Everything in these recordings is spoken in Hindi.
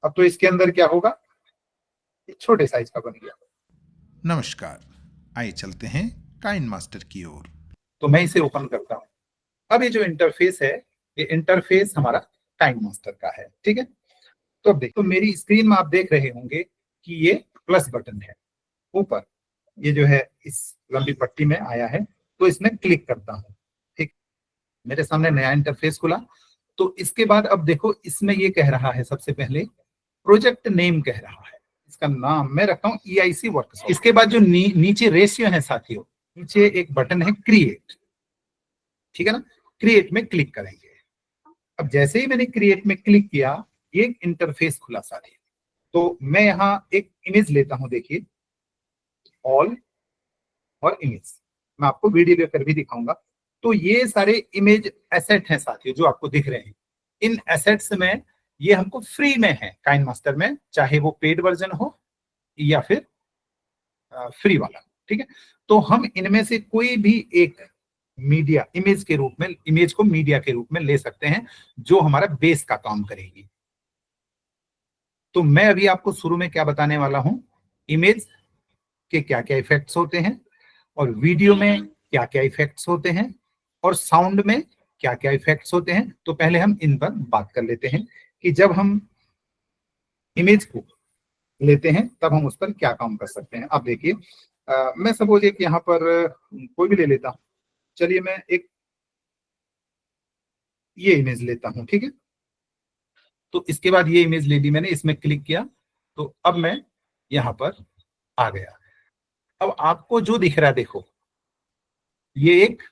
अब तो इसके अंदर क्या होगा, छोटे साइज का बन गया। नमस्कार, आइए चलते हैं काइनमास्टर की ओर। तो मैं इसे ओपन करता हूं। अब ये जो इंटरफेस है, ये इंटरफेस हमारा काइनमास्टर का है, ठीक है। तो अब देखो, मेरी स्क्रीन में आप देख रहे होंगे कि ये प्लस बटन है ऊपर, ये जो है इस लंबी पट्टी में आया है, तो इसमें क्लिक करता हूं। ठीक, मेरे सामने नया इंटरफेस खुला। तो इसके बाद अब देखो, इसमें ये कह रहा है, सबसे पहले प्रोजेक्ट नेम कह रहा है, इसका नाम मैं रखता हूं EIC वर्कशॉप। इसके बाद जो नीचे रेशियो है साथियों, नीचे एक बटन है क्रिएट, ठीक है ना, क्रिएट में क्लिक करेंगे। अब जैसे ही मैंने क्रिएट में क्लिक किया, ये एक इंटरफेस खुला साथियों। तो मैं यहाँ एक इमेज लेता हूं, देखिए ऑल और इमेज, मैं आपको वीडियो लेकर भी दिखाऊंगा। तो ये सारे इमेज एसेट हैं साथियों जो आपको दिख रहे हैं। इन एसेट्स में ये हमको फ्री में है काइनमास्टर में, चाहे वो पेड वर्जन हो या फिर फ्री वाला, ठीक है। तो हम इनमें से कोई भी एक मीडिया इमेज के रूप में, इमेज को मीडिया के रूप में ले सकते हैं जो हमारा बेस का काम करेगी। तो मैं अभी आपको शुरू में क्या बताने वाला हूं, इमेज के क्या क्या इफेक्ट्स होते हैं, और वीडियो में क्या क्या इफेक्ट्स होते हैं, और साउंड में क्या क्या इफेक्ट्स होते हैं। तो पहले हम इन पर बात कर लेते हैं कि जब हम इमेज को लेते हैं तब हम उस पर क्या काम कर सकते हैं। अब देखिए, मैं सपोज एक यहाँ पर कोई भी ले लेता हूं। चलिए मैं एक ये इमेज लेता हूं, ठीक है। तो इसके बाद ये इमेज ले ली मैंने, इसमें क्लिक किया, तो अब मैं यहाँ पर आ गया। अब आपको जो दिख रहा है, देखो ये एक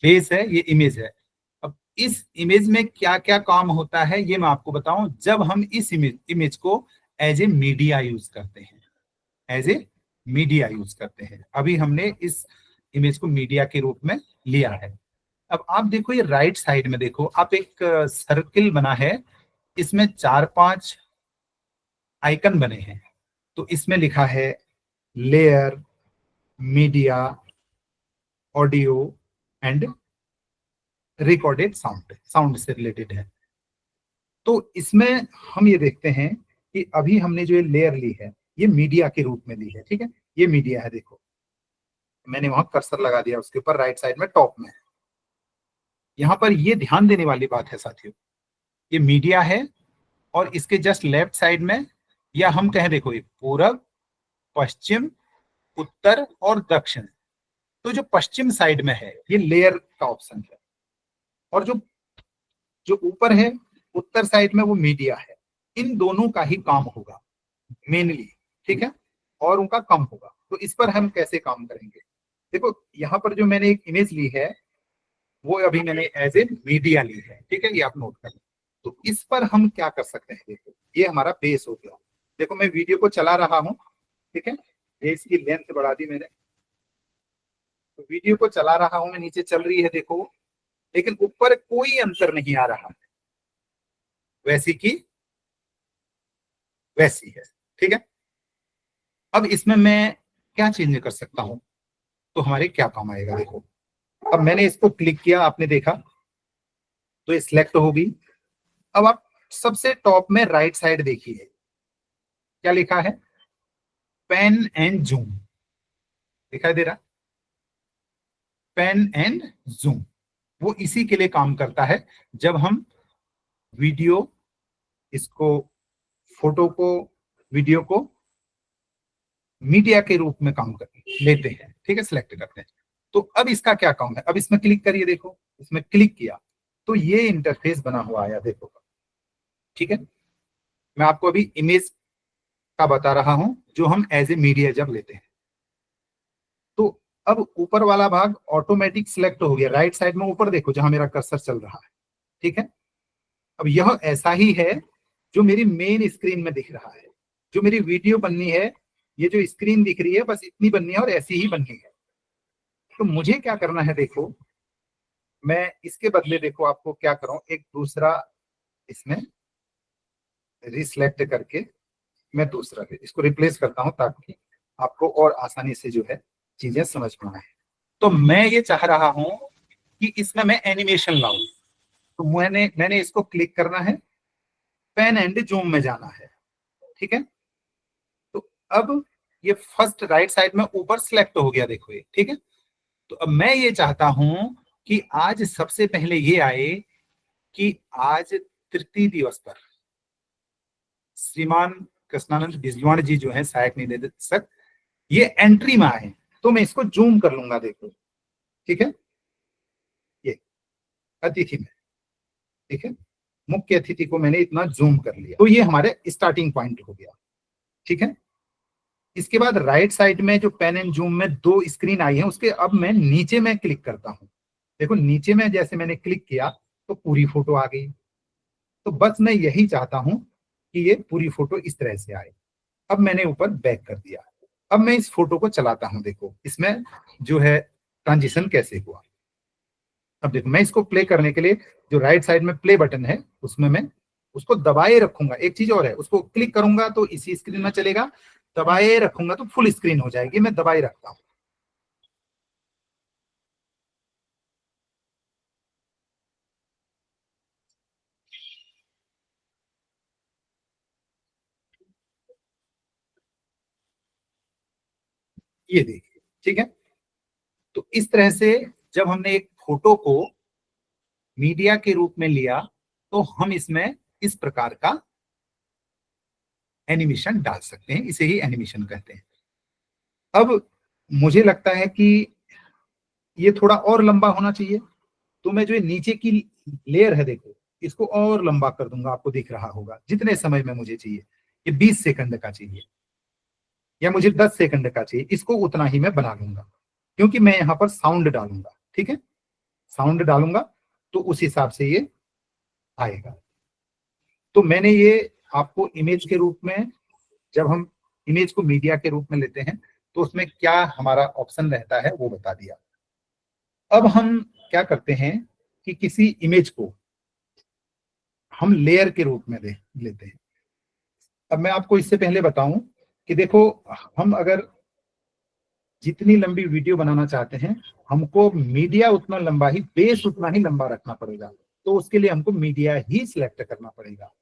बेस है, ये इमेज है। अब इस इमेज में क्या क्या काम होता है ये मैं आपको बताऊं, जब हम इस इमेज को एज ए मीडिया यूज करते हैं, एज ए मीडिया यूज करते हैं। अभी हमने इस इमेज को मीडिया के रूप में लिया है। अब आप देखो, ये राइट साइड में देखो, आप एक सर्किल बना है, इसमें 4-5 आइकन बने हैं। तो इसमें लिखा है layer, media, audio and recorded sound, sound से रिलेटेड है। तो इसमें हम ये देखते हैं कि अभी हमने जो ये लेयर ली है, ये मीडिया के रूप में ली है, ठीक है। ये मीडिया है, देखो मैंने वहां कर्सर लगा दिया उसके ऊपर, राइट साइड में टॉप में। यहाँ पर ये ध्यान देने वाली बात है साथियों, ये मीडिया है, और इसके जस्ट लेफ्ट साइड में, या हम कहें देखो, ये पूरब, पश्चिम, उत्तर और दक्षिण। तो जो पश्चिम साइड में है ये लेयर का ऑप्शन है, और जो जो ऊपर है उत्तर साइड में वो मीडिया है। इन दोनों का ही काम होगा मेनली, ठीक है, और उनका कम होगा। तो इस पर हम कैसे काम करेंगे, देखो यहाँ पर जो मैंने एक इमेज ली है, वो अभी मैंने एज ए मीडिया ली है, ठीक है, ये आप नोट कर। तो इस पर हम क्या कर सकते हैं, देखो ये हमारा बेस हो गया। देखो मैं वीडियो को चला रहा हूँ, ठीक है, ये इसकी लेंथ बढ़ा दी मैंने। तो वीडियो को चला रहा हूं मैं, नीचे चल रही है देखो, लेकिन ऊपर कोई अंतर नहीं आ रहा है, वैसी की वैसी है, ठीक है। अब इसमें मैं क्या चेंज कर सकता हूं, तो हमारे क्या काम आएगा, देखो अब मैंने इसको क्लिक किया, आपने देखा तो ये सिलेक्ट होगी। अब आप सबसे टॉप में राइट साइड देखिए, क्या लिखा है, पेन एंड जूम, दिखाई दे रहा, पेन एंड जूम। वो इसी के लिए काम करता है, जब हम वीडियो, इसको, फोटो को, वीडियो को मीडिया के रूप में काम कर लेते हैं, ठीक है, सिलेक्ट करते हैं। तो अब इसका क्या काम है, अब इसमें क्लिक करिए, देखो इसमें क्लिक किया तो ये इंटरफेस बना हुआ आया, देखो, ठीक है। मैं आपको अभी इमेज का बता रहा हूं जो हम एज ए मीडिया जब लेते हैं। तो अब ऊपर वाला भाग ऑटोमेटिक सिलेक्ट हो गया, राइट साइड में ऊपर देखो जहां मेरा कर्सर चल रहा है, ठीक है। अब यह ऐसा ही है जो मेरी मेन स्क्रीन में दिख रहा है, जो मेरी वीडियो बननी है, ये जो स्क्रीन दिख रही है बस इतनी बननी है और ऐसी ही बननी है। तो मुझे क्या करना है, देखो मैं इसके बदले, देखो आपको क्या करूं, एक दूसरा इसमें रिसिलेक्ट करके मैं दूसरा इसको रिप्लेस करता हूं, ताकि आपको और आसानी से जो है चीजें समझ में आए। तो मैं ये चाह रहा हूं कि इसमें मैं एनिमेशन लाऊं, तो मैंने इसको क्लिक करना है, पेन एंड जूम में जाना है, ठीक है। तो अब ये फर्स्ट राइट साइड में ऊपर सिलेक्ट हो गया, देखो ये, ठीक है। तो अब मैं ये चाहता हूं कि आज सबसे पहले ये आए कि आज तृतीय दिवस पर श्रीमान कृष्णानंद बिजवाण जी जो है सहायक निदेशक, ये एंट्री में आए। तो मैं इसको जूम कर लूंगा, देखो, ठीक है, ये अतिथि में, ठीक है, मुख्य अतिथि को मैंने इतना जूम कर लिया। तो ये हमारे स्टार्टिंग पॉइंट हो गया, ठीक है। इसके बाद राइट साइड में जो पेन एंड जूम में दो स्क्रीन आई है, उसके अब मैं नीचे में क्लिक करता हूं। देखो नीचे में जैसे मैंने क्लिक किया तो पूरी फोटो आ गई। तो बस मैं यही चाहता हूं कि ये पूरी फोटो इस तरह से आए। अब मैंने ऊपर बैक कर दिया। अब मैं इस फोटो को चलाता हूं, देखो इसमें जो है ट्रांजिशन कैसे हुआ। अब देखो मैं इसको प्ले करने के लिए जो राइट साइड में प्ले बटन है उसमें मैं उसको दबाए रखूंगा। एक चीज और है, उसको क्लिक करूंगा तो इसी स्क्रीन में चलेगा, दबाए रखूंगा तो फुल स्क्रीन हो जाएगी। मैं दबाए रखता हूं। ये देखिए, ठीक है। तो इस तरह से जब हमने एक फोटो को मीडिया के रूप में लिया तो हम इसमें इस प्रकार का एनिमेशन डाल सकते हैं। इसे ही एनिमेशन कहते हैं। अब मुझे लगता है कि ये थोड़ा और लंबा होना चाहिए, तो मैं जो ये नीचे की लेयर है, देखो इसको और लंबा कर दूंगा। आपको दिख रहा होगा जितने समय में मुझे चाहिए, ये 20 सेकंड का चाहिए या मुझे 10 सेकंड का चाहिए, इसको उतना ही मैं बना लूंगा, क्योंकि मैं यहाँ पर साउंड डालूंगा, ठीक है। साउंड डालूंगा तो उस हिसाब से ये आएगा। तो मैंने ये आपको इमेज के रूप में, जब हम इमेज को मीडिया के रूप में लेते हैं तो उसमें क्या हमारा ऑप्शन रहता है वो बता दिया। अब हम क्या करते हैं कि किसी इमेज को हम लेयर के रूप में लेते हैं। अब मैं आपको इससे पहले बताऊं कि देखो, हम अगर जितनी लंबी वीडियो बनाना चाहते हैं, हमको मीडिया उतना लंबा ही, बेस उतना ही लंबा रखना पड़ेगा। तो उसके लिए हमको मीडिया ही सिलेक्ट करना पड़ेगा,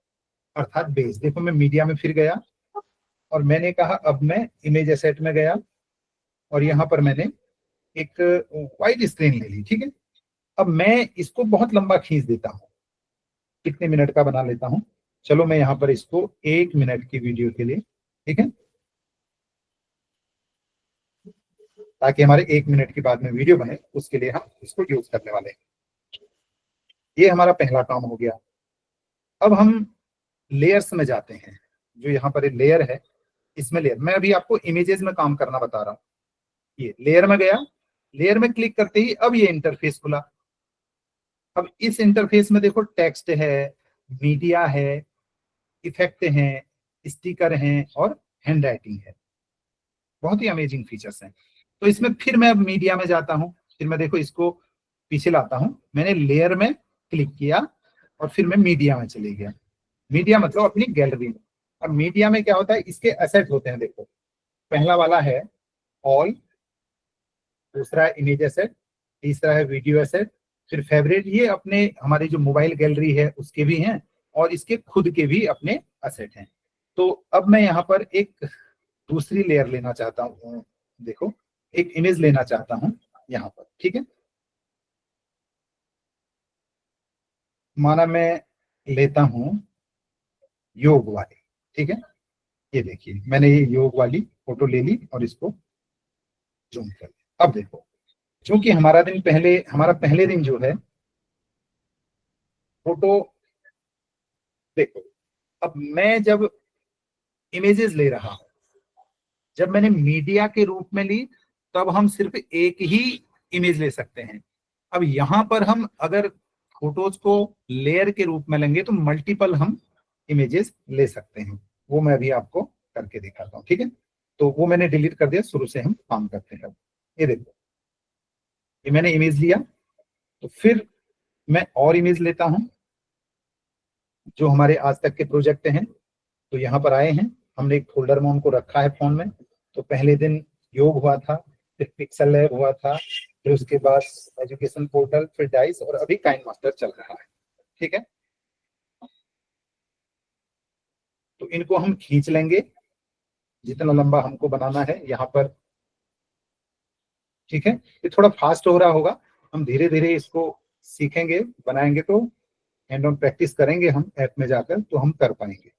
अर्थात बेस। देखो मैं मीडिया में फिर गया और मैंने कहा अब मैं इमेज एसेट में गया और यहाँ पर मैंने एक वाइड स्क्रीन ले ली, ठीक है। अब मैं इसको बहुत लंबा खींच देता हूँ, कितने मिनट का बना लेता हूँ। चलो मैं यहाँ पर इसको 1 मिनट की वीडियो के लिए, ठीक है, ताकि हमारे 1 मिनट के बाद में वीडियो बने, उसके लिए हम इसको यूज करने वाले हैं। ये हमारा पहला काम हो गया। अब हम लेयर्स में जाते हैं। जो यहाँ पर लेयर है, इसमें लेयर, मैं अभी आपको इमेजेस में काम करना बता रहा हूँ। ये लेयर में गया, लेयर में क्लिक करते ही अब ये इंटरफेस खुला। अब इस इंटरफेस में देखो टेक्स्ट है, मीडिया है, इफेक्ट हैं, स्टिकर हैं और हैंड राइटिंग है। बहुत ही अमेजिंग फीचर्स हैं। तो इसमें फिर मैं अब मीडिया में जाता हूँ। फिर मैं देखो इसको पीछे लाता हूँ। मैंने लेयर में क्लिक किया और फिर मैं मीडिया में चले गया। मीडिया मतलब अपनी गैलरी में। अब मीडिया में क्या होता है, इसके एसेट होते हैं। देखो पहला वाला है ऑल, दूसरा है इमेज एसेट, तीसरा है वीडियो एसेट, फिर फेवरेट। ये अपने हमारी जो मोबाइल गैलरी है उसके भी हैं और इसके खुद के भी अपने एसेट हैं। तो अब मैं यहाँ पर एक दूसरी लेयर लेना चाहता हूँ। देखो एक इमेज लेना चाहता हूँ यहाँ पर, ठीक है। माना मैं लेता हूँ योग वाली, ठीक है। ये देखिए मैंने ये योग वाली फोटो ले ली और इसको जूम कर लिया। अब देखो, क्योंकि हमारा पहले दिन जो है फोटो, देखो अब मैं जब इमेजेस ले रहा हूं, जब मैंने मीडिया के रूप में ली तब हम सिर्फ एक ही इमेज ले सकते हैं। अब यहां पर हम अगर फोटोज को लेयर के रूप में लेंगे तो मल्टीपल हम इमेजेस ले सकते हैं। वो मैं अभी आपको करके दिखाता हूँ, ठीक है। तो वो मैंने डिलीट कर दिया, शुरू से हम काम करते हैं। ये देखो, ये मैंने इमेज लिया तो फिर मैं और इमेज लेता हूं जो हमारे आज तक के प्रोजेक्ट हैं। तो यहाँ पर आए हैं, हमने एक फोल्डर में उनको रखा है फोन में। तो पहले दिन योग हुआ था, फिर पिक्सल लैब हुआ था, फिर उसके बाद एजुकेशन पोर्टल, फिर डाइस और अभी काइन मास्टर चल रहा है, ठीक है। तो इनको हम खींच लेंगे जितना लंबा हमको बनाना है यहाँ पर। ठीक है, ये थोड़ा फास्ट हो रहा होगा, हम धीरे धीरे इसको सीखेंगे, बनाएंगे तो हैंड ऑन प्रैक्टिस करेंगे हम ऐप में जाकर तो हम कर पाएंगे।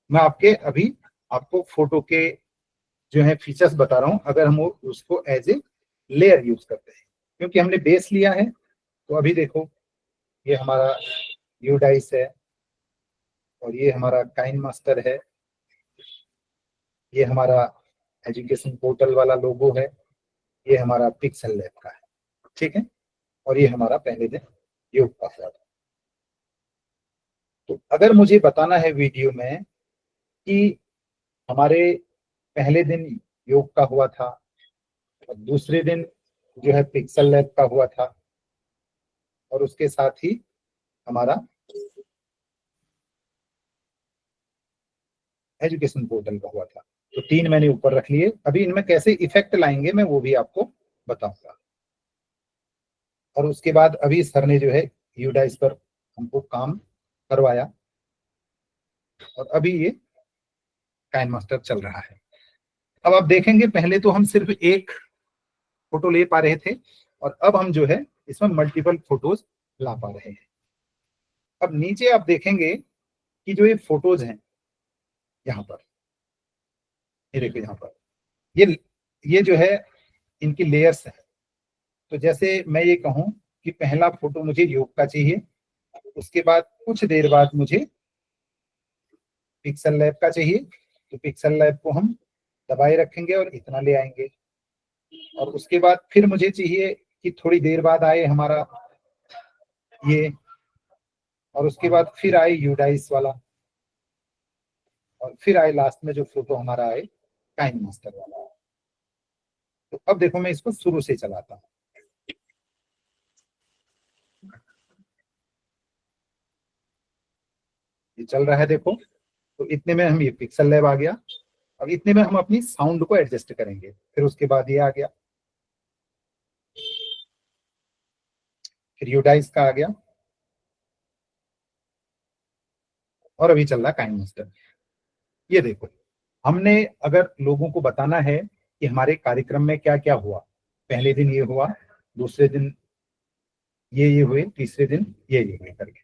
मैं अभी आपको फोटो के जो है फीचर्स बता रहा हूं, अगर हम उसको एज ए लेयर यूज करते हैं, क्योंकि हमने बेस लिया है। तो अभी देखो ये हमारा यूडाइस है और ये हमारा काइन मास्टर है, ये हमारा एजुकेशन पोर्टल वाला लोगो है, ये हमारा पिक्सल लैब का है। ठीक है, और ये हमारा पहले दिन योग का हुआ था। तो अगर मुझे बताना है वीडियो में कि हमारे पहले दिन योग का हुआ था और दूसरे दिन जो है पिक्सल लैब का हुआ था और उसके साथ ही हमारा एजुकेशन पोर्टल का हुआ था, तो 3 मैंने ऊपर रख लिए। अभी इनमें कैसे इफेक्ट लाएंगे मैं वो भी आपको बताऊंगा। और उसके बाद अभी सर ने जो है यूडाइस पर हमको काम करवाया और अभी ये काइन मास्टर चल रहा है। अब आप देखेंगे पहले तो हम सिर्फ एक फोटो ले पा रहे थे और अब हम जो है इसमें मल्टीपल फोटोज ला पा रहे हैं। अब नीचे आप देखेंगे कि जो ये फोटोज हैं यहाँ पर, ये देखो यहाँ पर ये जो है इनकी लेयर्स है। तो जैसे मैं ये कहूँ कि पहला फोटो मुझे योग का चाहिए, उसके बाद कुछ देर बाद मुझे पिक्सल लैब का चाहिए, तो पिक्सल लैब को हम दबाए रखेंगे और इतना ले आएंगे। और उसके बाद फिर मुझे चाहिए कि थोड़ी देर बाद आए हमारा ये, और उसके बाद फिर आए यूडाइस वाला, और फिर आए लास्ट में जो फोटो हमारा आए काइन मास्टर वाला। तो अब देखो मैं इसको शुरू से चलाता हूँ। ये चल रहा है देखो, तो इतने में हम ये पिक्सल लैब आ गया। अब इतने में हम अपनी साउंड को एडजस्ट करेंगे, फिर उसके बाद ये आ गया, फिर यूडाइस का आ गया और अभी चल रहा काइन मास्टर। ये देखो, हमने अगर लोगों को बताना है कि हमारे कार्यक्रम में क्या क्या हुआ, पहले दिन ये हुआ, दूसरे दिन ये हुए, तीसरे दिन ये हुए करके,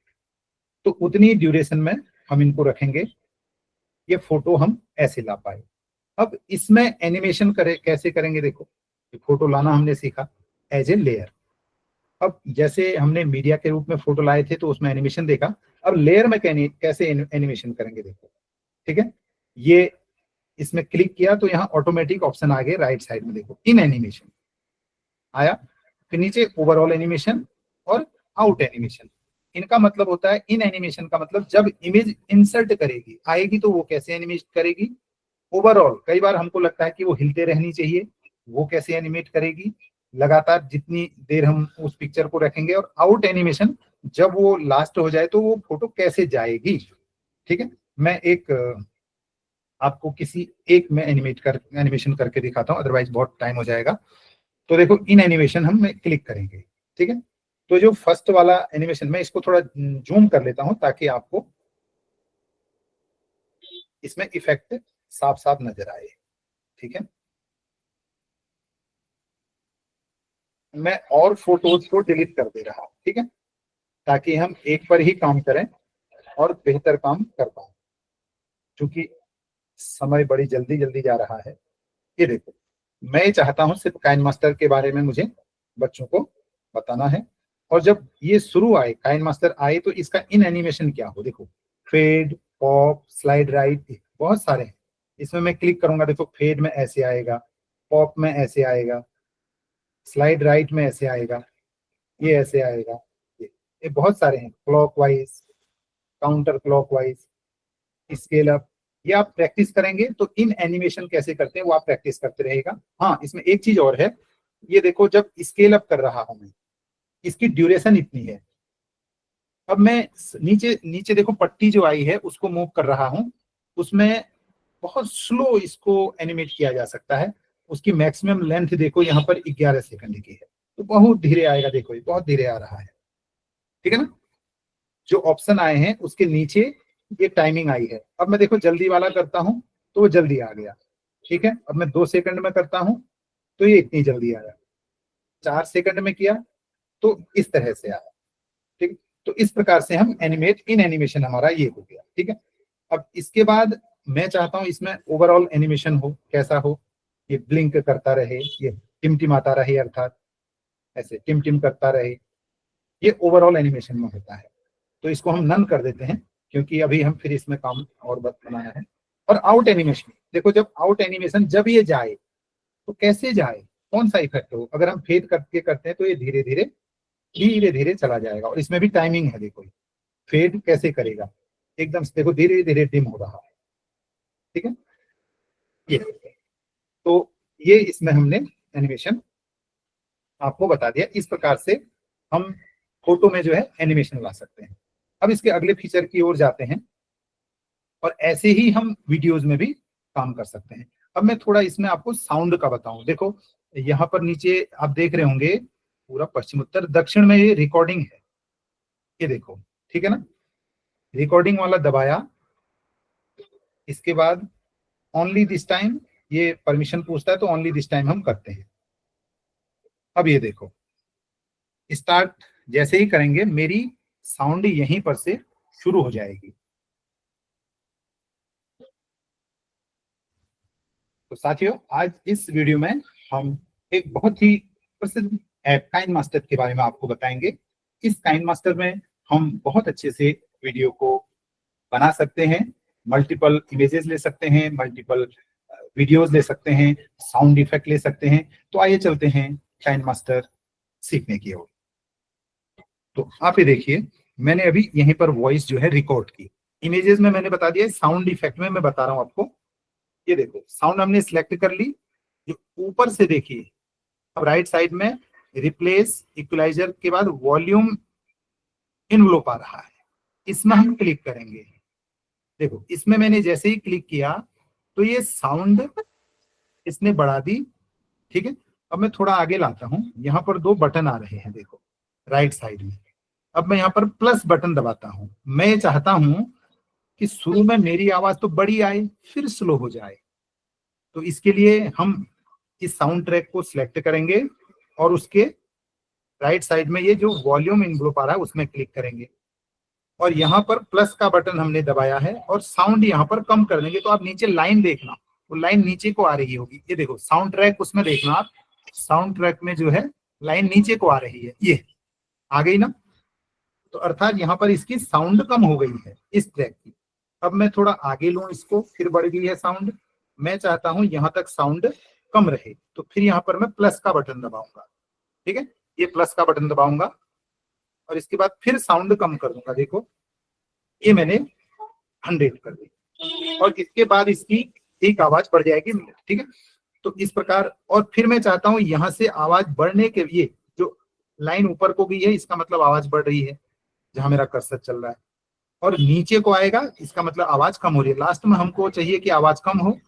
तो उतनी ड्यूरेशन में हम इनको रखेंगे। ये फोटो हम ऐसे ला पाए। अब इसमें एनिमेशन कैसे करेंगे, देखो फोटो लाना हमने सीखा एज ए लेयर। अब जैसे हमने मीडिया के रूप में फोटो लाए थे तो उसमें एनिमेशन देखा, अब लेयर में कैसे एनिमेशन करेंगे देखो। ठीक है, ये इसमें क्लिक किया तो यहाँ ऑटोमेटिक ऑप्शन आ गए राइट साइड में, देखो इन एनिमेशन आया, फिर नीचे ओवरऑल एनिमेशन और आउट एनिमेशन। इनका मतलब होता है, इन एनिमेशन का मतलब जब इमेज इंसर्ट करेगी आएगी तो वो कैसे एनिमेट करेगी। ओवरऑल कई बार हमको लगता है कि वो हिलते रहनी चाहिए, वो कैसे एनिमेट करेगी लगातार जितनी देर हम उस पिक्चर को रखेंगे। और आउट एनिमेशन जब वो लास्ट हो जाए तो वो फोटो कैसे जाएगी। ठीक है, मैं एक आपको किसी एक में एनिमेशन करके दिखाता हूँ, अदरवाइज बहुत टाइम हो जाएगा। तो देखो इन एनिमेशन हम क्लिक करेंगे। ठीक है, तो जो फर्स्ट वाला एनिमेशन, मैं इसको थोड़ा जूम कर लेता हूं ताकि आपको इसमें इफेक्ट साफ साफ नजर आए। ठीक है, मैं और फोटोज को डिलीट कर दे रहा हूं, ठीक है, ताकि हम एक पर ही काम करें और बेहतर काम कर पाए, क्योंकि समय बड़ी जल्दी जल्दी जा रहा है। ये देखो, मैं चाहता हूं सिर्फ काइन मास्टर के बारे में मुझे बच्चों को बताना है, और जब ये शुरू आए काइन मास्टर आए तो इसका इन एनिमेशन क्या हो। देखो फेड, पॉप, स्लाइड राइट, बहुत सारे हैं। इसमें मैं क्लिक करूंगा, देखो फेड में ऐसे आएगा, पॉप में ऐसे आएगा, स्लाइड राइट में ऐसे आएगा, ये ऐसे आएगा, ये बहुत सारे हैं, clockwise, counter clockwise, scale up. ये आप प्रैक्टिस करेंगे तो इन एनिमेशन कैसे करते हैं वो आप प्रैक्टिस करते रहेगा। हाँ, इसमें एक चीज और है, ये देखो जब स्केल अप कर रहा हूं मैं, इसकी ड्यूरेशन इतनी है। अब मैं नीचे नीचे देखो पट्टी जो आई है उसको मूव कर रहा हूं, उसमें बहुत स्लो इसको एनिमेट किया जा सकता है। उसकी मैक्सिमम लेंथ देखो यहाँ पर 11 सेकंड की है, तो बहुत धीरे आएगा, देखो ये बहुत धीरे आ रहा है। ठीक है ना, जो ऑप्शन आए हैं उसके नीचे ये टाइमिंग आई है। अब मैं देखो जल्दी वाला करता हूं तो वो जल्दी आ गया, ठीक है। अब मैं 2 सेकंड में करता हूं तो ये इतनी जल्दी आया, 4 सेकंड में किया तो इस तरह से आया, ठीक है। तो इस प्रकार से हम इन एनिमेशन हमारा ये हो गया, ठीक है। अब इसके बाद मैं चाहता हूं इसमें ओवरऑल एनिमेशन हो, कैसा हो, ये ब्लिंक करता रहे, ये टिमटिमाता रहे, अर्थात ऐसे टिम करता रहे, ये ओवरऑल एनिमेशन में होता है। तो इसको हम नन कर देते हैं क्योंकि अभी हम फिर इसमें काम और बनाना है। और आउट एनिमेशन, देखो जब आउट एनिमेशन जब ये जाए तो कैसे जाए, कौन सा इफेक्ट हो, अगर हम फेड करके करते हैं तो ये धीरे धीरे धीरे धीरे चला जाएगा। और इसमें भी टाइमिंग है, देखो फेड कैसे करेगा, एकदम से देखो धीरे धीरे डिम हो रहा है, ठीक है। ये तो ये इसमें हमने एनिमेशन आपको बता दिया, इस प्रकार से हम फोटो में जो है एनिमेशन ला सकते हैं। अब इसके अगले फीचर की ओर जाते हैं और ऐसे ही हम वीडियोस में भी काम कर सकते हैं। अब मैं थोड़ा इसमें आपको साउंड का बताऊं। देखो यहाँ पर नीचे आप देख रहे होंगे पूरा पश्चिम उत्तर दक्षिण में ये रिकॉर्डिंग है, ये देखो, ठीक है ना। रिकॉर्डिंग वाला दबाया, इसके बाद ओनली दिस टाइम, ये परमिशन पूछता है तो ओनली दिस टाइम हम करते हैं। अब ये देखो स्टार्ट जैसे ही करेंगे मेरी साउंड यहीं पर से शुरू हो जाएगी। तो साथियों आज इस वीडियो में हम एक बहुत ही प्रसिद्ध ऐप काइन मास्टर के बारे में आपको बताएंगे। इस काइन मास्टर में हम बहुत अच्छे से वीडियो को बना सकते हैं, मल्टीपल इमेजेस ले सकते हैं, मल्टीपल वीडियोस ले सकते हैं, साउंड इफेक्ट ले सकते हैं। तो आइए चलते हैं काइन मास्टर सीखने की ओर। तो आप ये देखिए मैंने अभी यहीं पर वॉइस जो है रिकॉर्ड की, इमेजेस में मैंने बता दिया, साउंड इफेक्ट में मैं बता रहा हूं आपको। ये देखो साउंड हमने सिलेक्ट कर ली, जो ऊपर से देखिए अब राइट साइड में रिप्लेस इक्वलाइजर के बाद वॉल्यूम इनवलोप आ रहा है, इसमें हम क्लिक करेंगे। देखो इसमें मैंने जैसे ही क्लिक किया तो ये साउंड इसने बढ़ा दी, ठीक है। अब मैं थोड़ा आगे लाता हूं, यहाँ पर 2 बटन आ रहे हैं, देखो राइट साइड में। अब मैं यहाँ पर प्लस बटन दबाता हूं, मैं चाहता हूं कि शुरू में मेरी आवाज तो बड़ी आए फिर स्लो हो जाए। तो इसके लिए हम इस साउंड ट्रैक को सिलेक्ट करेंगे और उसके राइट साइड में ये जो वॉल्यूम इनवलोप आ रहा है उसमें क्लिक करेंगे और यहाँ पर प्लस का बटन हमने दबाया है और साउंड यहाँ पर कम कर देंगे। तो आप नीचे लाइन देखना, वो लाइन नीचे को आ रही होगी, ये देखो साउंड ट्रैक उसमें देखना आप, साउंड ट्रैक में जो है लाइन नीचे को आ रही है, ये आ गई ना। तो अर्थात यहाँ पर इसकी साउंड कम हो गई है इस ट्रैक की। अब मैं थोड़ा आगे लूं इसको, फिर बढ़ गई है साउंड, मैं चाहता हूं यहाँ तक साउंड कम रहे, तो फिर यहाँ पर मैं प्लस का बटन दबाऊंगा, ठीक है। ये प्लस का बटन दबाऊंगा और इसके बाद फिर साउंड कम कर दूंगा, देखो ये मैंने 100 कर दी और इसके बाद इसकी एक आवाज बढ़ जाएगी, ठीक है। तो इस प्रकार, और फिर मैं चाहता हूं यहां से आवाज बढ़ने के लिए जो लाइन ऊपर को गई है इसका मतलब आवाज बढ़ रही है जहां मेरा कर्सर चल रहा है, और नीचे को आएगा इसका मतलब आवाज कम हो रही है। लास्ट में हमको चाहिए कि आवाज कम हो,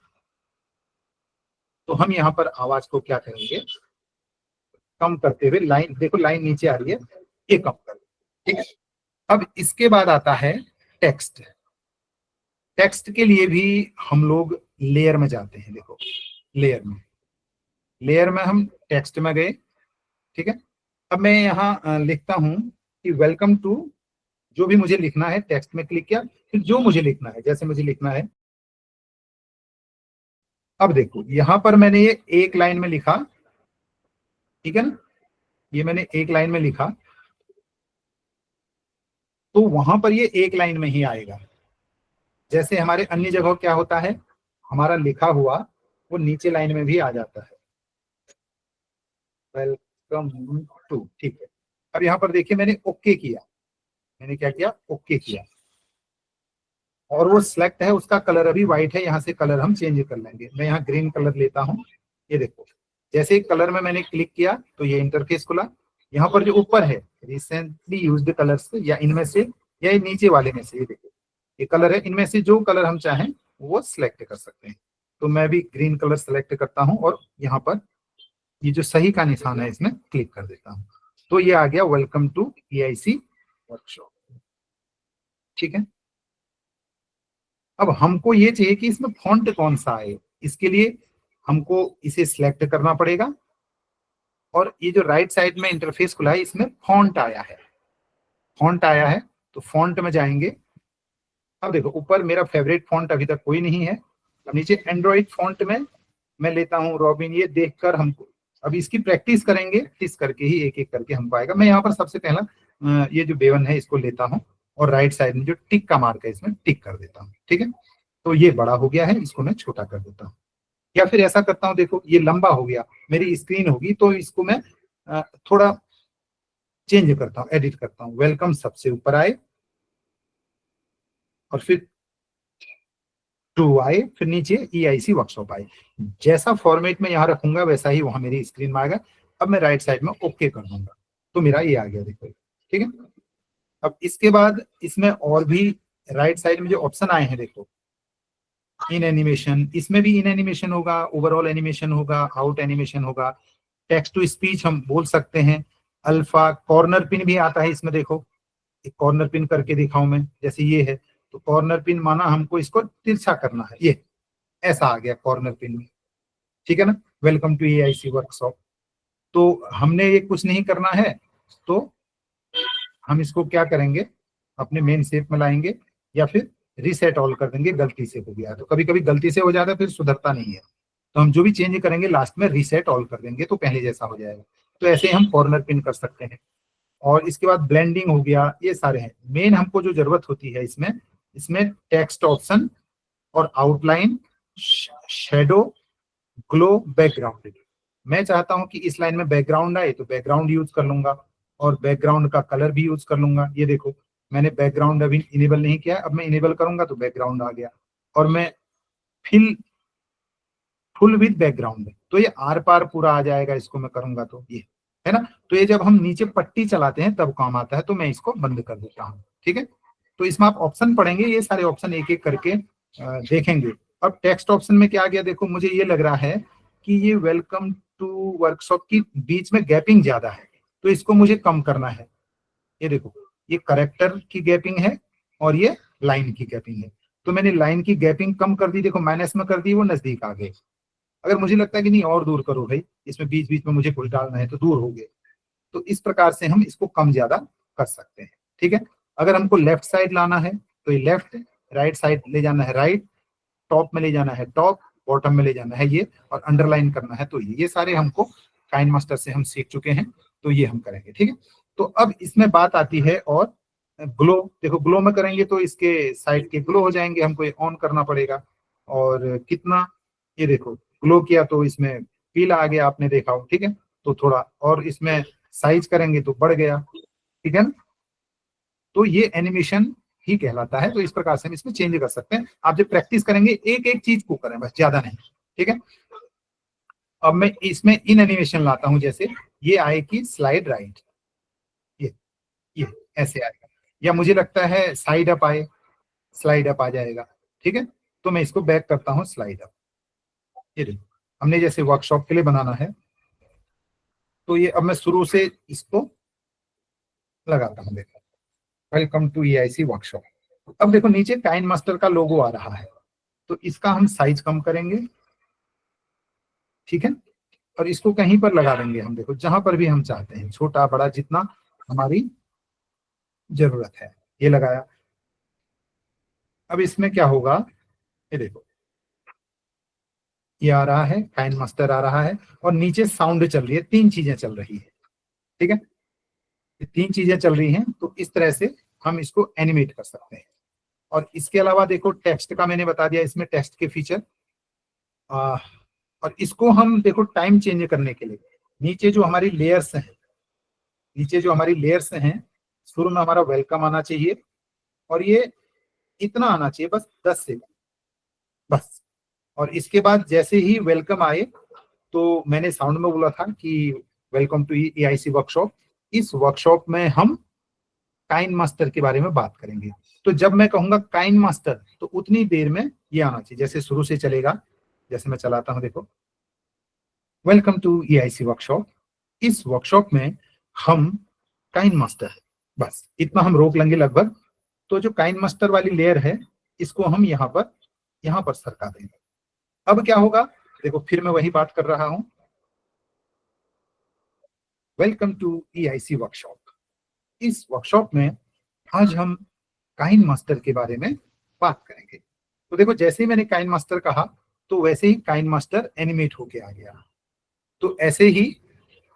तो हम यहाँ पर आवाज को क्या करेंगे, कम करते हुए लाइन, देखो लाइन नीचे आ रही है, ये कम कर, ठीक है। अब इसके बाद आता है टेक्स्ट। टेक्स्ट के लिए भी हम लोग लेयर में जाते हैं, देखो लेयर में हम टेक्स्ट में गए, ठीक है। अब मैं यहाँ लिखता हूं कि वेलकम टू, जो भी मुझे लिखना है टेक्स्ट में क्लिक किया, फिर जो मुझे लिखना है जैसे मुझे लिखना है। अब देखो यहां पर मैंने ये एक लाइन में लिखा, ठीक है ना, ये मैंने एक लाइन में लिखा तो वहां पर ये एक लाइन में ही आएगा। जैसे हमारे अन्य जगह क्या होता है, हमारा लिखा हुआ वो नीचे लाइन में भी आ जाता है, वेलकम टू, ठीक है। अब यहाँ पर देखिए मैंने ओके किया, मैंने क्या किया, ओके किया, और वो सिलेक्ट है, उसका कलर अभी व्हाइट है, यहाँ से कलर हम चेंज कर लेंगे। मैं यहाँ ग्रीन कलर लेता हूँ, ये देखो जैसे ही कलर में मैंने क्लिक किया तो ये इंटरफेस खुला। यहाँ पर जो ऊपर है रिसेंटली यूज्ड कलर्स, या इनमें से या नीचे वाले में से, ये देखो ये कलर है, इनमें से जो कलर हम चाहें वो सिलेक्ट कर सकते हैं। तो मैं भी ग्रीन कलर सेलेक्ट करता हूँ और यहाँ पर ये जो सही का निशान है इसमें क्लिक कर देता हूँ, तो ये आ गया वेलकम टू EIC वर्कशॉप, ठीक है। अब हमको ये चाहिए कि इसमें फॉन्ट कौन सा आए, इसके लिए हमको इसे सिलेक्ट करना पड़ेगा। और ये जो राइट साइड में इंटरफेस खुला है इसमें फॉन्ट आया है, फॉन्ट आया है तो फॉन्ट में जाएंगे। अब देखो ऊपर मेरा फेवरेट फॉन्ट अभी तक कोई नहीं है, अब नीचे एंड्रॉइड फॉन्ट में मैं लेता हूँ रॉबिन। ये देखकर हमको अब इसकी प्रैक्टिस करेंगे, प्रैक्टिस करके ही एक एक करके हमको आएगा। मैं यहाँ पर सबसे पहला ये जो B1 है इसको लेता हूँ और राइट साइड में जो टिक का मार्क है इसमें टिक कर देता हूँ। ठीक है, तो ये बड़ा हो गया है, इसको मैं छोटा कर देता हूँ। या फिर ऐसा करता हूँ, देखो ये लंबा हो गया, मेरी स्क्रीन होगी तो इसको मैं थोड़ा चेंज करता हूँ, एडिट करता हूँ। वेलकम सबसे ऊपर आए और फिर 2 आए, फिर नीचे EIC वर्कशॉप आए। जैसा फॉर्मेट में यहाँ रखूंगा वैसा ही वहां मेरी स्क्रीन में आएगा। अब मैं राइट साइड में ओके कर दूंगा तो मेरा ये आ गया, देखो। ठीक है, अब इसके बाद इसमें और भी राइट साइड में जो ऑप्शन आए हैं, देखो इन एनिमेशन, इसमें भी इन एनिमेशन होगा, ओवरऑल एनिमेशन होगा, आउट एनिमेशन होगा, टेक्स्ट टू स्पीच हम बोल सकते हैं, अल्फा, कॉर्नर पिन भी आता है इसमें। देखो एक कॉर्नर पिन करके दिखाऊं मैं, जैसे ये है तो कॉर्नर पिन माना हमको इसको तिरछा करना है, ये ऐसा आ गया कॉर्नर पिन में। ठीक है ना, वेलकम टू EIC वर्कशॉप। तो हमने ये कुछ नहीं करना है, तो हम इसको क्या करेंगे, अपने मेन शेप में लाएंगे या फिर रीसेट ऑल कर देंगे। गलती से हो गया तो कभी कभी गलती से हो जाता है, फिर सुधरता नहीं है, तो हम जो भी चेंज करेंगे लास्ट में रीसेट ऑल कर देंगे तो पहले जैसा हो जाएगा। तो ऐसे हम कॉर्नर पिन कर सकते हैं। और इसके बाद ब्लेंडिंग हो गया, ये सारे हैं। मेन हमको जो जरूरत होती है इसमें, इसमें टेक्स्ट ऑप्शन और आउटलाइन, शेडो, ग्लो, बैकग्राउंड। मैं चाहता हूं कि इस लाइन में बैकग्राउंड आए तो बैकग्राउंड यूज कर लूंगा और बैकग्राउंड का कलर भी यूज कर लूंगा। ये देखो मैंने बैकग्राउंड अभी इनेबल नहीं किया, अब मैं इनेबल करूंगा तो बैकग्राउंड आ गया। और मैं फिल फुल विद बैकग्राउंड, तो ये आर पार पूरा आ जाएगा इसको मैं करूंगा तो, ये है ना। तो ये जब हम नीचे पट्टी चलाते हैं तब काम आता है, तो मैं इसको बंद कर देता हूँ। ठीक है, तो इसमें आप ऑप्शन पढ़ेंगे, ये सारे ऑप्शन एक एक करके देखेंगे। अब टेक्स्ट ऑप्शन में क्या आ गया, देखो मुझे ये लग रहा है कि ये वेलकम टू वर्कशॉप की बीच में गैपिंग ज्यादा है, तो इसको मुझे कम करना है। ये देखो ये करेक्टर की गैपिंग है और ये लाइन की गैपिंग है, तो मैंने लाइन की गैपिंग कम कर दी, देखो माइनस में कर दी, वो नजदीक आ गए। अगर मुझे लगता है कि नहीं और दूर करो भाई, इसमें बीच बीच में मुझे कुछ डालना है, तो दूर हो गए। तो इस प्रकार से हम इसको कम ज्यादा कर सकते हैं। ठीक है, अगर हमको लेफ्ट साइड लाना है तो ये लेफ्ट, राइट साइड ले जाना है राइट, टॉप में ले जाना है टॉप, बॉटम में ले जाना है ये, और अंडरलाइन करना है तो ये सारे हमको काइन मास्टर से हम सीख चुके हैं, तो ये हम करेंगे। ठीक है, तो अब इसमें बात आती है और ग्लो। देखो ग्लो में करेंगे तो इसके साइड के ग्लो हो जाएंगे, हमको ये ऑन करना पड़ेगा। और कितना, ये देखो ग्लो किया तो इसमें पीला आ गया, आपने देखा हो। ठीक है, तो थोड़ा और इसमें साइज करेंगे तो बढ़ गया। ठीक है ना, तो ये एनिमेशन ही कहलाता है। तो इस प्रकार से हम इसमें चेंज कर सकते हैं। आप जब प्रैक्टिस करेंगे एक एक चीज को करें, बस ज्यादा नहीं। ठीक है, अब मैं इसमें इन एनिमेशन लाता हूं, जैसे ये आएगी स्लाइड राइट, ये ऐसे आएगा, या मुझे लगता है साइड अप आए, स्लाइड अप आ जाएगा। ठीक है, तो मैं इसको बैक करता हूं स्लाइड अप। ये देखो हमने जैसे वर्कशॉप के लिए बनाना है, तो ये अब मैं शुरू से इसको लगाता हूं। देखो वेलकम टू EIC वर्कशॉप। अब देखो नीचे काइन मास्टर का लोगो आ रहा है, तो इसका हम साइज कम करेंगे। ठीक है, और इसको कहीं पर लगा देंगे हम, देखो जहां पर भी हम चाहते हैं, छोटा बड़ा जितना हमारी जरूरत है, ये लगाया। अब इसमें क्या होगा, ये देखो ये आ रहा है, काइन मास्टर आ रहा है, और नीचे साउंड चल रही है, तीन चीजें चल रही है। ठीक है, ये तीन चीजें चल रही हैं, तो इस तरह से हम इसको एनिमेट कर सकते हैं। और इसके अलावा देखो टेक्स्ट का मैंने बता दिया, इसमें टेक्स्ट के फीचर। और इसको हम देखो टाइम चेंज करने के लिए नीचे जो हमारी लेयर्स हैं, नीचे जो हमारी लेयर्स हैं, शुरू में हमारा वेलकम आना चाहिए, और ये इतना आना चाहिए, बस 10 सेकंड बस। और इसके बाद जैसे ही वेलकम आए, तो मैंने साउंड में बोला था कि वेलकम टू EIC वर्कशॉप, इस वर्कशॉप में हम काइन मास्टर के बारे में बात करेंगे। तो जब मैं कहूंगा काइन मास्टर, तो उतनी देर में ये आना चाहिए, जैसे शुरू से चलेगा, जैसे मैं चलाता हूं, देखो वेलकम टू EIC वर्कशॉप, इस वर्कशॉप में हम काइन मास्टर, बस इतना हम रोक लेंगे लगभग। तो जो काइन मास्टर वाली लेयर है इसको हम यहाँ पर सरका देंगे। अब क्या होगा, देखो फिर मैं वही बात कर रहा हूं, वेलकम टू EIC वर्कशॉप। इस वर्कशॉप में आज हम काइन मास्टर के बारे में बात करेंगे। तो देखो जैसे ही मैंने काइन मास्टर कहा तो वैसे ही काइन मास्टर एनिमेट होके आ गया। तो ऐसे ही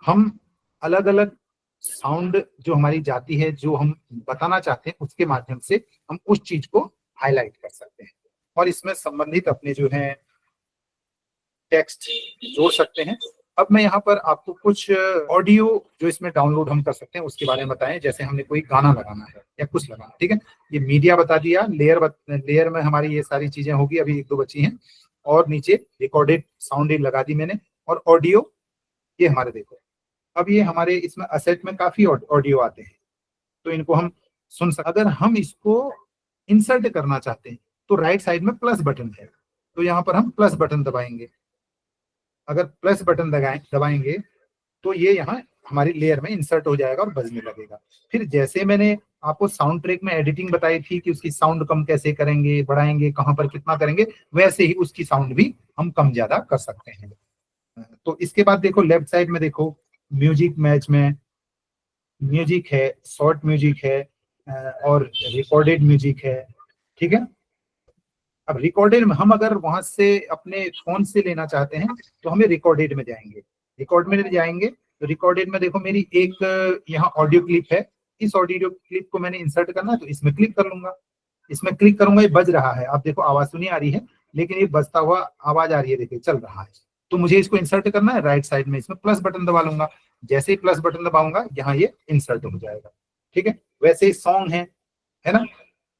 हम अलग अलग साउंड जो हमारी जाती है, जो हम बताना चाहते हैं, उसके माध्यम से हम उस चीज को हाईलाइट कर सकते हैं और इसमें संबंधित अपने जो है टेक्स्ट जोड़ सकते हैं। अब मैं यहाँ पर आपको कुछ ऑडियो जो इसमें डाउनलोड हम कर सकते हैं उसके बारे में बताएं। जैसे हमने कोई गाना लगाना है या कुछ लगाना, ठीक है। ये मीडिया बता दिया, लेयर में हमारी ये सारी चीजें होगी, अभी एक दो बची हैं। और नीचे रिकॉर्डेड साउंड लगा दी मैंने, और ऑडियो ये हमारे देखो। अब ये हमारे इसमें असेट में काफी ऑडियो आते हैं, तो इनको हम सुन सकते। अगर हम इसको इंसर्ट करना चाहते हैं तो राइट साइड में प्लस बटन है, तो यहाँ पर हम प्लस बटन दबाएंगे। अगर प्लस बटन दबाएंगे तो ये यहाँ हमारी लेयर में इंसर्ट हो जाएगा और बजने लगेगा। फिर जैसे मैंने आपको साउंड ट्रैक में एडिटिंग बताई थी कि उसकी साउंड कम कैसे करेंगे, बढ़ाएंगे, कहां पर कितना करेंगे, वैसे ही उसकी साउंड भी हम कम ज्यादा कर सकते हैं। तो इसके बाद देखो लेफ्ट साइड में देखो म्यूजिक मैच में म्यूजिक है, शॉर्ट म्यूजिक है और रिकॉर्डेड म्यूजिक है, ठीक है। अब रिकॉर्डेड में हम अगर वहां से अपने फोन से लेना चाहते हैं तो हमें रिकॉर्डेड में जाएंगे। तो रिकॉर्डेड में देखो मेरी एक यहाँ ऑडियो क्लिप है। इस ऑडियो क्लिप को मैंने इंसर्ट करना है तो इसमें क्लिक कर लूंगा। इसमें क्लिक करूंगा, ये बज रहा है, आप देखो आवाज तो नहीं आ रही है लेकिन ये बजता हुआ आवाज आ रही है, देखिए चल रहा है। तो मुझे इसको इंसर्ट करना है, राइट साइड में इसमें प्लस बटन दबा लूंगा। जैसे ही प्लस बटन दबाऊंगा यहाँ ये इंसर्ट हो जाएगा, ठीक है। वैसे ही सॉन्ग है ना,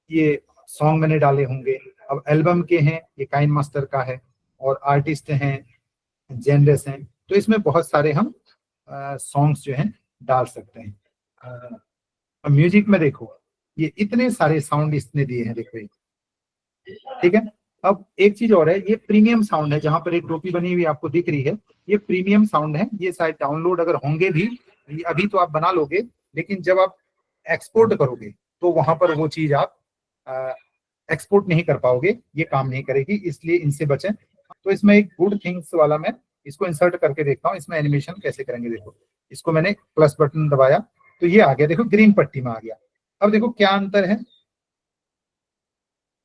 ये सॉन्ग मैंने डाले होंगे। अब एल्बम के हैं, ये काइन मास्टर का है, और आर्टिस्ट हैं, जेनरस हैं, तो इसमें बहुत सारे हम सॉन्ग्स जो हैं डाल सकते हैं। म्यूजिक में देखो ये इतने सारे साउंड इसने दिए हैं, देखो ये, ठीक है। अब एक चीज और है, ये प्रीमियम साउंड है, जहां पर एक टोपी बनी हुई आपको दिख रही है, ये प्रीमियम साउंड है। ये शायद डाउनलोड अगर होंगे भी, अभी तो आप बना लोगे, लेकिन जब आप एक्सपोर्ट करोगे तो वहां पर वो चीज आप एक्सपोर्ट नहीं कर पाओगे, ये काम नहीं करेगी, इसलिए इनसे बचें। तो इसमें एक गुड थिंग्स वाला मैं इसको इंसर्ट करके देखता हूँ, इसमें एनिमेशन कैसे करेंगे। देखो इसको मैंने प्लस बटन दबाया तो ये आ गया, देखो ग्रीन पट्टी में आ गया। अब देखो क्या अंतर है,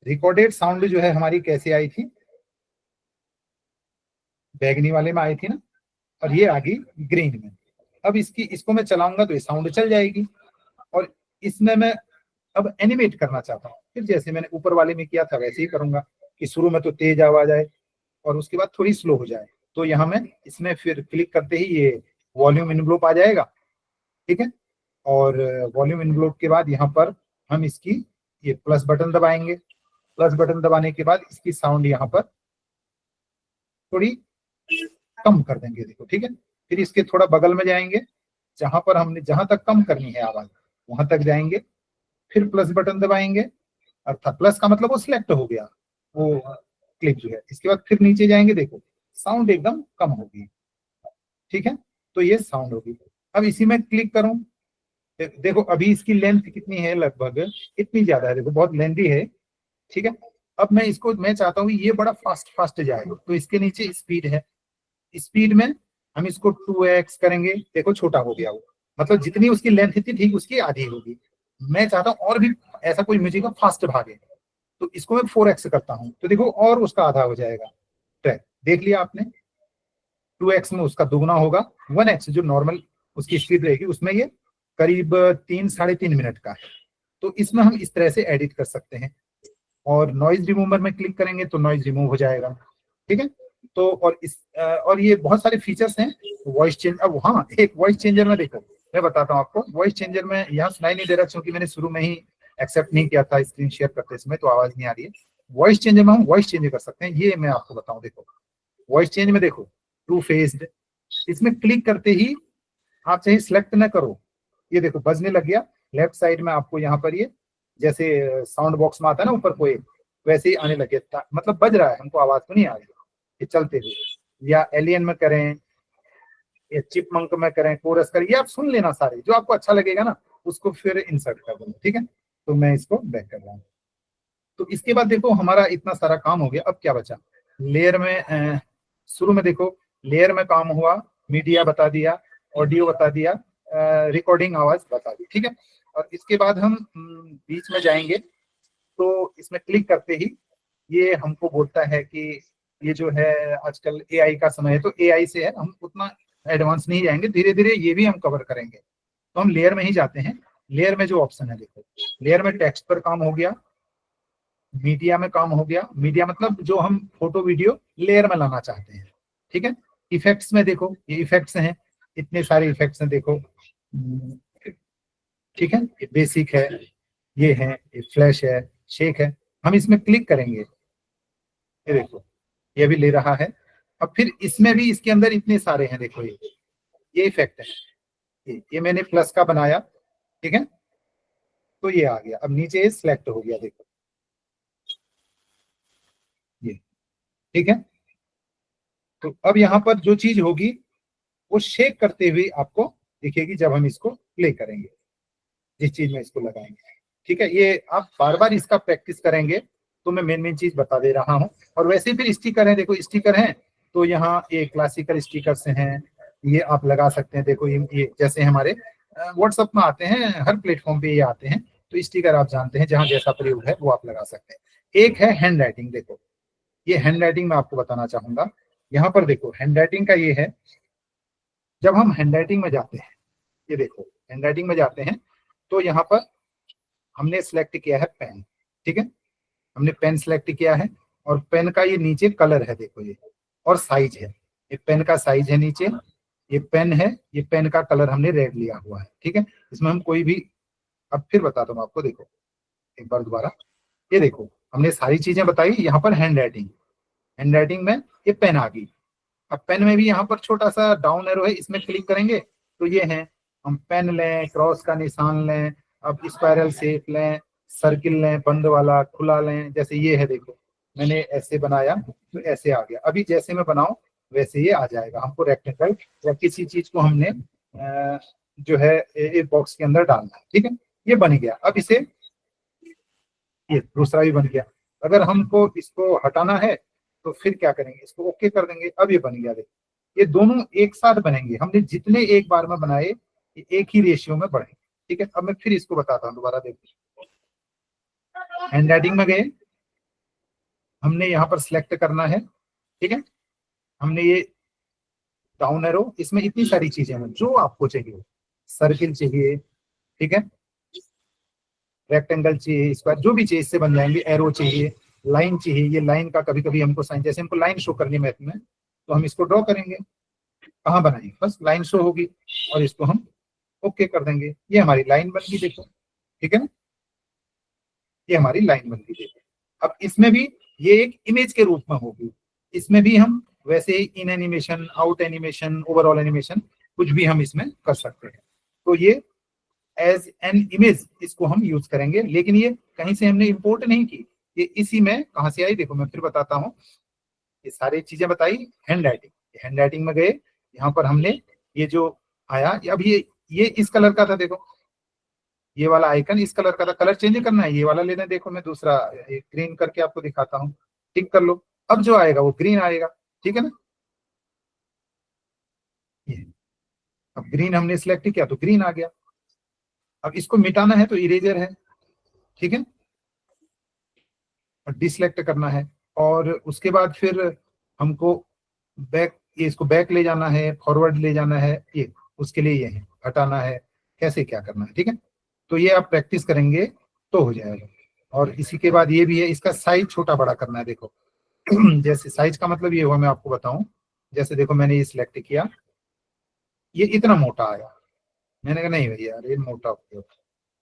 रिकॉर्डेड साउंड जो है हमारी कैसे आई थी, बैगनी वाले में आई थी ना, और ये आ गई ग्रीन में। अब इसको मैं चलाऊंगा तो ये साउंड चल जाएगी। और इसमें मैं अब एनिमेट करना चाहता हूँ, फिर जैसे मैंने ऊपर वाले में किया था वैसे ही करूंगा कि शुरू में तो तेज आवाज आए और उसके बाद थोड़ी स्लो हो जाए। तो यहाँ में इसमें फिर क्लिक करते ही ये वॉल्यूम इनवलोप आ जाएगा, ठीक है। और वॉल्यूम इनवलोप के बाद यहाँ पर हम इसकी ये प्लस बटन दबाएंगे। प्लस बटन दबाने के बाद इसकी साउंड यहाँ पर थोड़ी कम कर देंगे, देखो, ठीक है। फिर इसके थोड़ा बगल में जाएंगे, जहां पर हमने जहां तक कम करनी है आवाज वहां तक जाएंगे, फिर प्लस बटन दबाएंगे, अर्थात प्लस का मतलब वो सिलेक्ट हो गया वो क्लिप जो है। इसके बाद फिर नीचे जाएंगे, देखो साउंड एकदम कम होगी, ठीक है। तो ये साउंड होगी। अब इसी में क्लिक करूं, देखो अभी इसकी लेंथ कितनी है, लगभग इतनी ज्यादा है, देखो बहुत लेंथी है, ठीक है। अब मैं चाहता हूँ ये बड़ा फास्ट फास्ट जाए, तो इसके नीचे स्पीड है, स्पीड में हम इसको 2x करेंगे, देखो छोटा हो गया वो, मतलब जितनी उसकी लेंथ थी ठीक उसकी आधी होगी। मैं चाहता हूँ और भी ऐसा कोई म्यूजिक फास्ट भागे, तो इसको मैं 4x करता हूँ, तो देखो और उसका आधा हो जाएगा ट्रैक, देख लिया आपने। 2x में उसका दुगना होगा, 1x जो नॉर्मल उसकी स्पीड रहेगी उसमें ये करीब 3-3.5 मिनट का है। तो इसमें हम इस तरह से एडिट कर सकते हैं। और नॉइज रिमूवर में क्लिक करेंगे तो नॉइज रिमूव हो जाएगा, ठीक है। तो और ये बहुत सारे फीचर्स हैं। वॉइस चेंज, अब हाँ एक वॉइस चेंजर में देखो, मैं बताता हूँ आपको। वॉइस चेंजर में यहाँ सुनाई नहीं दे रहा क्योंकि मैंने शुरू में ही एक्सेप्ट नहीं किया था स्क्रीन शेयर करते समय, तो आवाज नहीं आ रही है। वॉइस चेंजर में हम वॉइस चेंज कर सकते हैं, ये मैं आपको बताऊं। देखो वॉइस चेंज में देखो टू फेस्ड, इसमें क्लिक करते ही आप चाहे सिलेक्ट ना करो, ये देखो बजने लग गया। लेफ्ट साइड में आपको यहाँ पर ये जैसे साउंड बॉक्स में आता है ना ऊपर कोई, वैसे ही आने लगे, मतलब बज रहा है, हमको आवाज तो नहीं आ रही ये चलते हुए। या एलियन में करें या चिपमंक में करें, कोरस करें, ये आप सुन लेना, सारे जो आपको अच्छा लगेगा ना उसको फिर इंसर्ट कर देना, ठीक है। तो मैं इसको बैक कर रहा हूँ। तो इसके बाद देखो हमारा इतना सारा काम हो गया, अब क्या बचा लेयर में। शुरू में देखो लेयर में काम हुआ, मीडिया बता दिया, ऑडियो बता दिया, रिकॉर्डिंग आवाज बता दी, ठीक है। और इसके बाद हम बीच में जाएंगे, तो इसमें क्लिक करते ही ये हमको बोलता है कि ये जो है आजकल एआई का समय है, तो एआई से है, हम उतना एडवांस नहीं जाएंगे, धीरे धीरे ये भी हम कवर करेंगे। तो हम लेयर में ही जाते हैं। लेयर में जो ऑप्शन है देखो, लेयर में टेक्स्ट पर काम हो गया, मीडिया में काम हो गया, मीडिया मतलब जो हम फोटो वीडियो लेयर में लाना चाहते हैं, ठीक है। इफेक्ट्स में देखो, ये इफेक्ट्स हैं, इतने सारे इफेक्ट्स हैं देखो, ठीक है। ये बेसिक है, ये है, ये फ्लैश है, शेक है। हम इसमें क्लिक करेंगे, ये देखो ये भी ले रहा है। अब फिर इसमें भी इसके अंदर इतने सारे हैं देखो, ये इफेक्ट है, ये मैंने प्लस का बनाया, ठीक है। तो ये आ गया, अब नीचे सिलेक्ट हो गया देखो, ये ठीक है। तो अब यहाँ पर जो चीज होगी वो शेक करते हुए आपको दिखेगी जब हम इसको प्ले करेंगे, जिस चीज में इसको लगाएंगे, ठीक है। ये आप बार बार इसका प्रैक्टिस करेंगे तो मैं मेन मेन चीज बता दे रहा हूँ। और वैसे फिर स्टिकर है, देखो स्टिकर है, तो यहाँ ये क्लासिकल स्टिकर्स हैं, ये आप लगा सकते हैं। देखो ये जैसे हमारे व्हाट्सएप में आते हैं, हर प्लेटफॉर्म पे ये आते हैं, तो स्टिकर आप जानते हैं, जहाँ जैसा प्रयोग है वो आप लगा सकते हैं। एक है हैंड राइटिंग, देखो ये हैंड राइटिंग में आपको बताना चाहूंगा। यहाँ पर देखो हैंड राइटिंग का ये है, जब हम हैंड राइटिंग में जाते हैं, ये देखो हैंड राइटिंग में जाते हैं, तो यहाँ पर हमने सेलेक्ट किया है पेन, ठीक है। हमने पेन सेलेक्ट किया है, और पेन का ये नीचे कलर है देखो ये, और साइज है, ये पेन का साइज है नीचे, ये पेन है, ये पेन का कलर हमने रेड लिया हुआ है, ठीक है। इसमें हम कोई भी, अब फिर बताता हूँ आपको, देखो एक बार दोबारा, ये देखो हमने सारी चीजें बताई। यहाँ पर हैंड राइटिंग, हैंड राइटिंग में ये पेन आ गई। अब पेन में भी यहाँ पर छोटा सा डाउन एरो है, इसमें क्लिक करेंगे तो ये है, हम पेन लें, क्रॉस का निशान लें, अब स्पाइरल शेप लें, सर्किल लें, बंद वाला, खुला लें, जैसे ये है देखो मैंने ऐसे बनाया तो ऐसे आ गया। अभी जैसे मैं बनाऊं वैसे ये आ जाएगा। हमको रेक्टेंगल या किसी चीज को हमने जो है एक बॉक्स के अंदर डालना है, ठीक है। ये बन गया। अब इसे, ये दूसरा भी बन गया। अगर हमको इसको हटाना है तो फिर क्या करेंगे, इसको ओके कर देंगे। अब ये बन गया, देखो ये दोनों एक साथ बनेंगे। हमने जितने एक बार में बनाए ये एक ही रेशियो में बढ़े, ठीक है। अब मैं फिर इसको बताता हूँ दोबारा, देखो हैंड राइटिंग में गए, हमने यहाँ पर सिलेक्ट करना है, ठीक है। हमने ये डाउन एरो, इसमें इतनी सारी चीजें हैं जो आपको चाहिए, सर्किल चाहिए, ठीक है, रेक्टेंगल चाहिए, स्क्वायर जो भी चाहिए इससे बन जाएंगे, एरो चाहिए, लाइन चाहिए। ये लाइन का कभी कभी हमको साइन, जैसे हमको लाइन शो करनी मैथ में तो हम इसको ड्रॉ करेंगे, कहाँ बनाएंगे, बस लाइन शो होगी और इसको हम ओके कर देंगे। ये हमारी लाइन बन गई देखो, ठीक है ना, ये हमारी लाइन बन गई देखो। अब इसमें भी ये एक इमेज के रूप में होगी, इसमें भी हम वैसे ही in animation, out animation, overall animation कुछ भी हम इसमें कर सकते हैं। तो ये एज एन इमेज इसको हम यूज करेंगे, लेकिन ये कहीं से हमने इंपोर्ट नहीं की, ये इसी में कहां से आई देखो मैं फिर बताता हूँ। ये सारी चीजें बताई, हैंड राइटिंग, हैंड राइटिंग में गए, यहाँ पर हमने ये जो आया, अब ये इस कलर का था देखो, ये वाला आइकन इस कलर का था, कलर चेंज करना है ये वाला लेना, देखो मैं दूसरा ग्रीन करके आपको दिखाता हूँ, टिक कर लो। अब जो आएगा वो ग्रीन आएगा, ठीक है ना। ये अब ग्रीन हमने सिलेक्ट किया तो ग्रीन आ गया। अब इसको मिटाना है तो इरेजर है, ठीक है, और डिसलेक्ट करना है। और उसके बाद फिर हमको बैक, ये इसको बैक ले जाना है, फॉरवर्ड ले जाना है, ये उसके लिए ये है, हटाना है, कैसे क्या करना है, ठीक है। तो ये आप प्रैक्टिस करेंगे तो हो जाएगा। और इसी के बाद ये भी है, इसका साइज छोटा बड़ा करना है देखो जैसे साइज का मतलब ये हुआ, मैं आपको बताऊं, जैसे देखो मैंने ये सिलेक्ट किया, ये इतना मोटा आया, मैंने कहा नहीं भैया यार ये मोटा हो गया,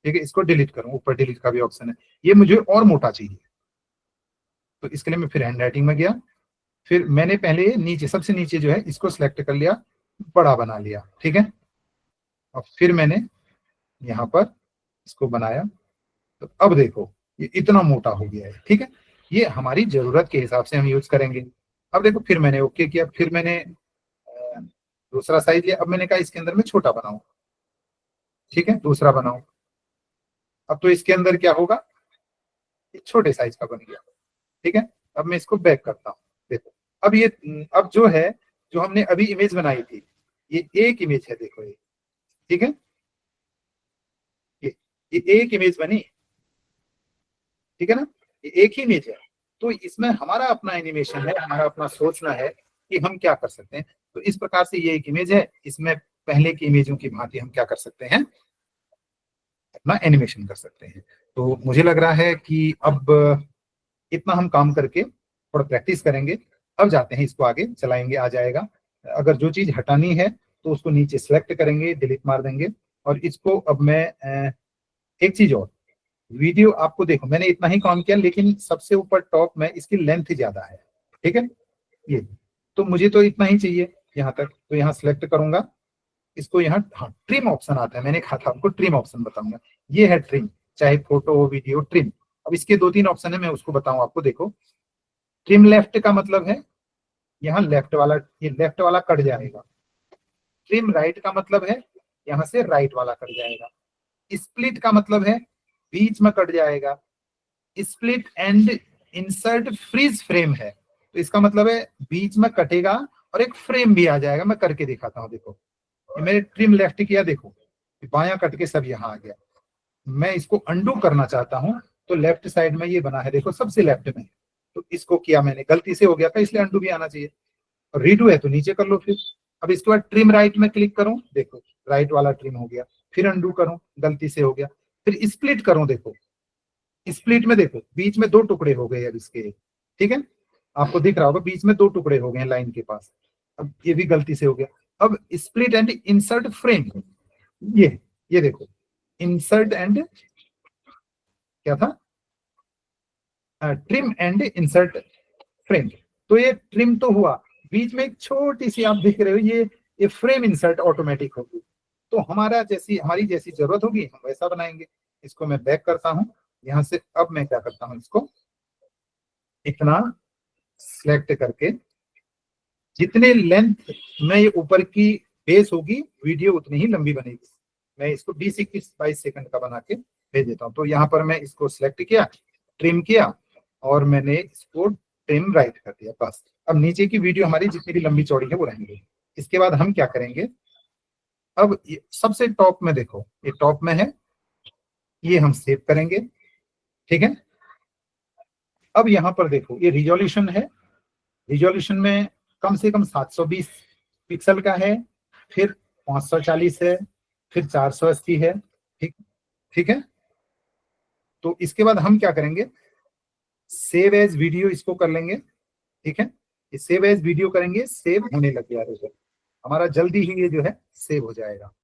ठीक है, इसको डिलीट करूं, ऊपर डिलीट का भी ऑप्शन है, ये मुझे और मोटा चाहिए। तो इसके लिए मैं फिर हैंड राइटिंग में गया, फिर मैंने पहले नीचे सबसे नीचे जो है इसको सिलेक्ट कर लिया, बड़ा बना लिया, ठीक है। और फिर मैंने यहाँ पर इसको बनाया, तो अब देखो ये इतना मोटा हो गया है, ठीक है। ये हमारी जरूरत के हिसाब से हम यूज करेंगे। अब देखो फिर मैंने ओके किया, फिर मैंने दूसरा साइज लिया, अब मैंने कहा इसके अंदर मैं छोटा बनाऊं, ठीक है, दूसरा बनाऊं। अब तो इसके अंदर क्या होगा, ये छोटे साइज का बन गया। ठीक है, अब मैं इसको बैक करता हूँ। देखो अब ये अब जो है, जो हमने अभी इमेज बनाई थी, ये एक इमेज है, देखो ये। ठीक है, ये एक इमेज बनी, ठीक है ना, ये एक ही इमेज है। तो इसमें हमारा अपना एनिमेशन है, हमारा अपना सोचना है कि हम क्या कर सकते हैं। तो इस प्रकार से ये एक इमेज है, इसमें पहले की इमेजों की भांति हम क्या कर सकते हैं, अपना एनिमेशन कर सकते हैं। तो मुझे लग रहा है कि अब इतना हम काम करके थोड़ा प्रैक्टिस करेंगे, अब जाते हैं इसको आगे चलाएंगे, आ जाएगा। अगर जो चीज हटानी है तो उसको नीचे सेलेक्ट करेंगे, डिलीट मार देंगे। और इसको अब मैं एक चीज और, वीडियो आपको देखो मैंने इतना ही काम किया, लेकिन सबसे ऊपर टॉप में इसकी लेंथ ज्यादा है। ठीक है, ये तो मुझे तो इतना ही चाहिए यहाँ तक, तो यहाँ सिलेक्ट करूंगा इसको। यहाँ हाँ ट्रिम ऑप्शन आता है, मैंने कहा था आपको ट्रिम ऑप्शन बताऊंगा। ये है ट्रिम, चाहे फोटो हो वीडियो, ट्रिम। अब इसके 2-3 ऑप्शन है, मैं उसको बताऊं आपको। देखो ट्रिम लेफ्ट का मतलब है यहाँ लेफ्ट वाला, ये लेफ्ट वाला कट जाएगा। ट्रिम राइट का मतलब है यहाँ से राइट वाला कट जाएगा। स्प्लिट का मतलब है बीच में कट जाएगा। Split and insert freeze frame है, तो इसका मतलब है बीच में कटेगा और एक फ्रेम भी आ जाएगा। मैं करके दिखाता हूँ। देखो ये मैंने ट्रिम लेफ्ट किया, देखो बायां कट के सब यहाँ आ गया। मैं इसको अंडू करना चाहता हूँ, तो लेफ्ट साइड में ये बना है, देखो सबसे लेफ्ट में। तो इसको किया मैंने, गलती से हो गया था, इसलिए अंडू भी आना चाहिए। और रीडू है तो नीचे कर लो फिर। अब इसके बाद ट्रिम राइट में क्लिक करूं, देखो राइट वाला ट्रिम हो गया। फिर अंडू करूं, गलती से हो गया। फिर स्प्लिट करूं, देखो स्प्लिट में देखो बीच में 2 टुकड़े हो गए अब इसके। ठीक है, आपको दिख रहा होगा बीच में 2 टुकड़े हो गए लाइन के पास। अब ये भी गलती से हो गया। अब स्प्लिट एंड इंसर्ट फ्रेम, ये देखो इंसर्ट एंड क्या था, ट्रिम एंड इंसर्ट फ्रेम। तो ये ट्रिम तो हुआ, बीच में एक छोटी सी आप देख रहे हो, ये फ्रेम इंसर्ट ऑटोमेटिक होगी। तो हमारी जैसी जरूरत होगी हम वैसा बनाएंगे। इसको मैं बैक करता हूं यहां से। अब मैं क्या करता हूं, इसको इतना सिलेक्ट करके, जितने लेंथ में ये ऊपर की बेस होगी वीडियो उतनी ही लंबी बनेगी। मैं इसको 20-22 सेकंड का बना के भेज देता हूँ। तो यहाँ पर मैं इसको सिलेक्ट किया, ट्रिम किया, और मैंने इसको ट्रिम राइट कर दिया, बस। अब नीचे की वीडियो हमारी जितनी भी लंबी चौड़ी है वो रहेंगे। इसके बाद हम क्या करेंगे, अब सबसे टॉप में देखो, ये टॉप में है, ये हम सेव करेंगे। ठीक है, अब यहाँ पर देखो ये रिजोल्यूशन है, रिजोल्यूशन में कम से कम 720 पिक्सल का है, फिर 540 है, फिर 480 है। ठीक ठीक है, तो इसके बाद हम क्या करेंगे, सेव एज वीडियो इसको कर लेंगे। ठीक है, ये सेव एज वीडियो करेंगे, सेव होने लग गया रिजल्ट हमारा, जल्दी ही ये जो है सेव हो जाएगा।